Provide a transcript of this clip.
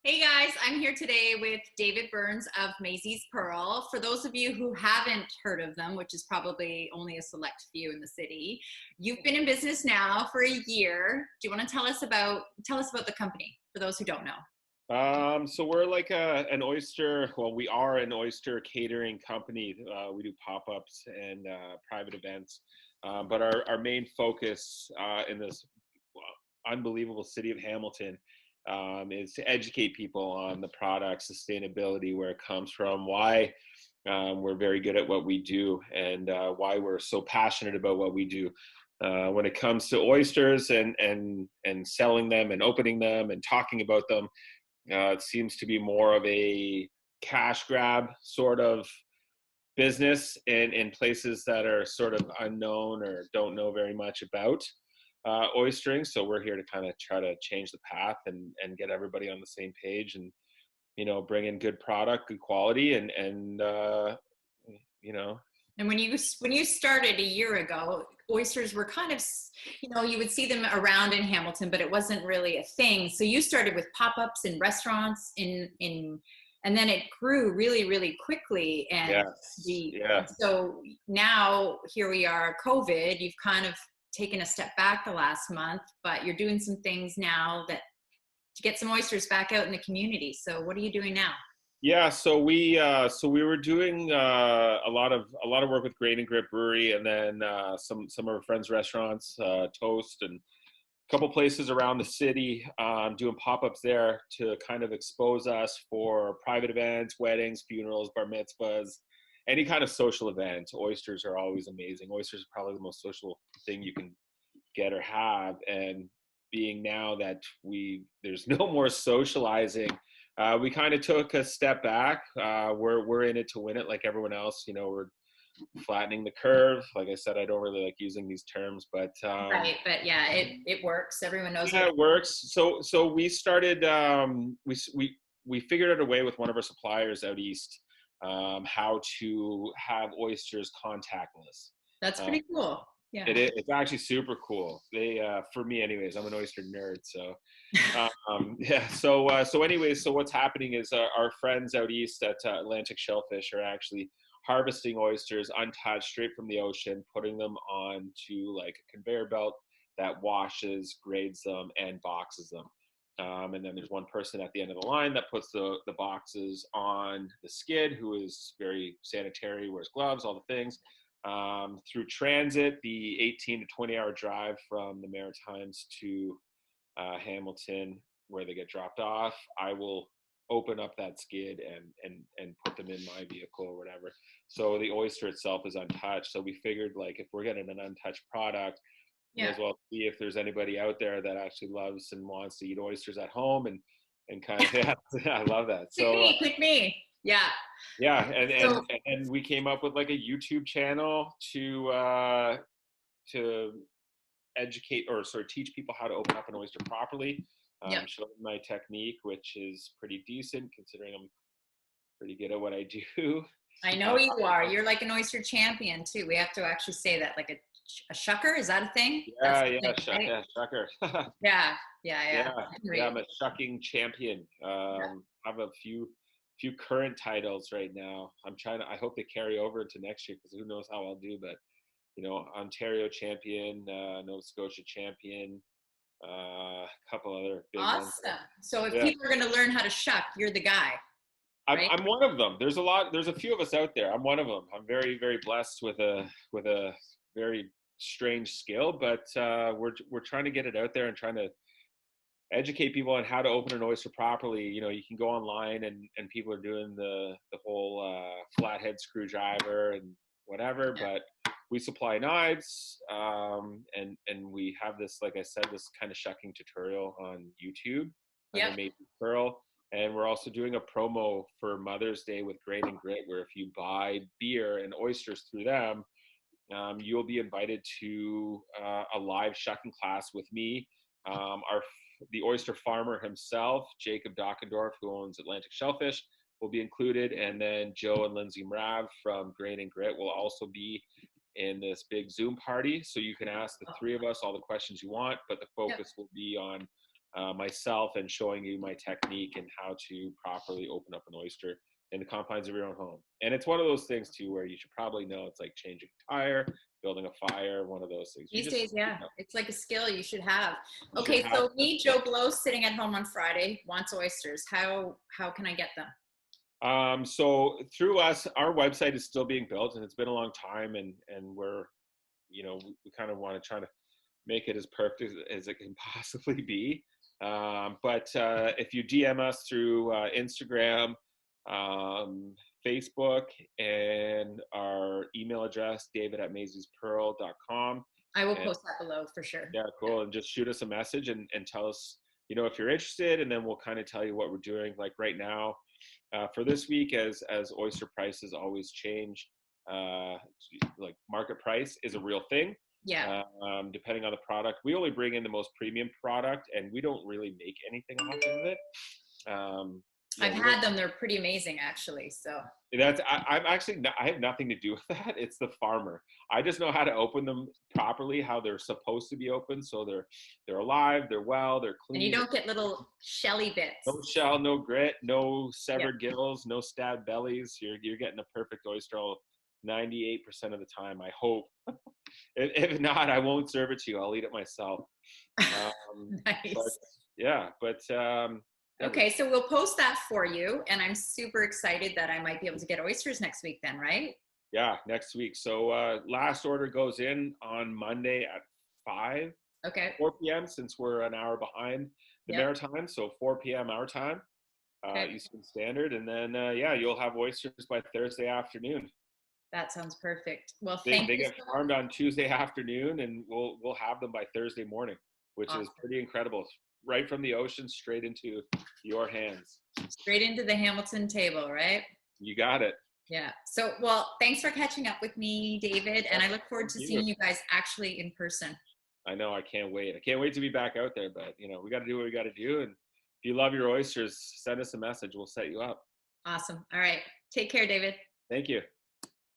Hey guys, I'm here today with David Burns of Maisy's Pearl. For those of you who haven't heard of them, which is probably only a select few in the city, you've been in business now for a year. Do you want to tell us about the company for those who don't know? So we're like an oyster. Well, we are an oyster catering company. We do pop-ups and private events, but our main focus in this unbelievable city of Hamilton is to educate people on the product, sustainability, where it comes from, why we're very good at what we do, and why we're so passionate about what we do. When it comes to oysters and selling them and opening them and talking about them, it seems to be more of a cash grab sort of business in places that are sort of unknown or don't know very much about oystering. So we're here to kind of try to change the path and get everybody on the same page and, bring in good product, good quality and you know, And when you started a year ago, oysters were kind of, you would see them around in Hamilton, but it wasn't really a thing. So you started with pop-ups in restaurants and then it grew really, really quickly. And yes, the yeah. so now here we are, COVID, you've kind of taken a step back the last month, but you're doing some things now that to get some oysters back out in the community. So what are you doing now? Yeah, so we were doing a lot of work with Grain and Grit Brewery, and then some of our friends' restaurants, Toast, and a couple places around the city, doing pop-ups there to kind of expose us for private events, weddings, funerals, bar mitzvahs, any kind of social event. Oysters are always amazing. Oysters are probably the most social thing you can get or have, and being now that there's no more socializing, we kind of took a step back. We're in it to win it, like everyone else. We're flattening the curve. Like I said, I don't really like using these terms, but Right, but yeah, it works. Everyone knows what yeah, it it works. So we started. We figured out a way with one of our suppliers out east, how to have oysters contactless. That's Uh, pretty cool. Yeah. it's actually super cool. For me, anyways, I'm an oyster nerd, so yeah. So anyways, so what's happening is our friends out east at Atlantic Shellfish are actually harvesting oysters untouched straight from the ocean, putting them onto like a conveyor belt that washes, grades them, and boxes them. And then there's one person at the end of the line that puts the boxes on the skid, who is very sanitary, wears gloves, all the things. Through transit, the 18 to 20-hour drive from the Maritimes to Hamilton, where they get dropped off, I will open up that skid and put them in my vehicle or whatever. So the oyster itself is untouched. So we figured, like, if we're getting an untouched product, may Yeah. as well see if there's anybody out there that actually loves and wants to eat oysters at home and kind of yeah, I love that. Pick So me, pick me. Yeah. yeah, and, So and and we came up with like a YouTube channel to educate or sort of teach people how to open up an oyster properly. yeah. Show them my technique, which is pretty decent considering I'm pretty good at what I do. I know Uh, you are. You're like an oyster champion too. We have to actually say that, like a shucker. Is that a thing? That's yeah, the yeah, thing, right? yeah, shucker. Yeah. Yeah. Yeah, Yeah. I can yeah, read. I'm a shucking champion. Yeah. I have a few current titles right now. I hope they carry over to next year because who knows how I'll do. But Ontario champion, Nova Scotia champion, a couple other big ones. Awesome. So if Yeah, people are going to learn how to shuck, you're the guy, I'm right? I'm one of them. There's a few of us out there. I'm one of them. I'm very very blessed with a very strange skill, but we're trying to get it out there and trying to educate people on how to open an oyster properly. You can go online and people are doing the whole flathead screwdriver and whatever, Yeah. but we supply knives, and we have this, like I said, this kind of shucking tutorial on YouTube under Yep. Maisy Pearl. And we're also doing a promo for Mother's Day with Grain and Grit, where if you buy beer and oysters through them, you'll be invited to a live shucking class with me. The oyster farmer himself, Jacob Dockendorf, who owns Atlantic Shellfish, will be included, and then Joe and Lindsay Mrav from Grain and Grit will also be in this big Zoom party. So you can ask the three of us all the questions you want, but the Yep. focus will be on myself and showing you my technique and how to properly open up an oyster in the confines of your own home. And it's one of those things too where you should probably know. It's like changing a tire, building a fire, one of those things. These days, yeah, it's like a skill you should have. You should Okay, have so me, Joe Blow, sitting at home on Friday, wants oysters. How can I get them? So through us, our website is still being built, and it's been a long time, and we're, we kind of want to try to make it as perfect as it can possibly be. But if you DM us through Instagram, Facebook, and our email address, david@maisyspearl.com. I will post that below for sure. Yeah, cool. And just shoot us a message and tell us, if you're interested, and then we'll kind of tell you what we're doing. Like right now, for this week, as oyster prices always change, like market price is a real thing. Yeah. Depending on the product, we only bring in the most premium product, and we don't really make anything off of it. I've had them; they're pretty amazing, actually. So I'm actually I have nothing to do with that. It's the farmer. I just know how to open them properly, how they're supposed to be opened, so they're alive, they're well, they're clean. And you don't get little shelly bits. No shell, no grit, no severed gills, no stabbed bellies. You're getting a perfect oyster 98% of the time, I hope. If not, I won't serve it to you. I'll eat it myself. Nice. Okay, so we'll post that for you, and I'm super excited that I might be able to get oysters next week then, right? Yeah, next week. So last order goes in on Monday at 4 p.m. since we're an hour behind the Maritime, so 4 p.m. our time, Eastern Standard, and then you'll have oysters by Thursday afternoon. That sounds perfect. Well, they get farmed on Tuesday afternoon, and we'll have them by Thursday morning, which is pretty incredible. Right from the ocean, straight into your hands. Straight into the Hamilton table, right? You got it. Yeah. So, well, thanks for catching up with me, David, and I look forward to seeing you guys actually in person. I know. I can't wait. I can't wait to be back out there, but we got to do what we got to do. And if you love your oysters, send us a message. We'll set you up. Awesome. All right. Take care, David. Thank you.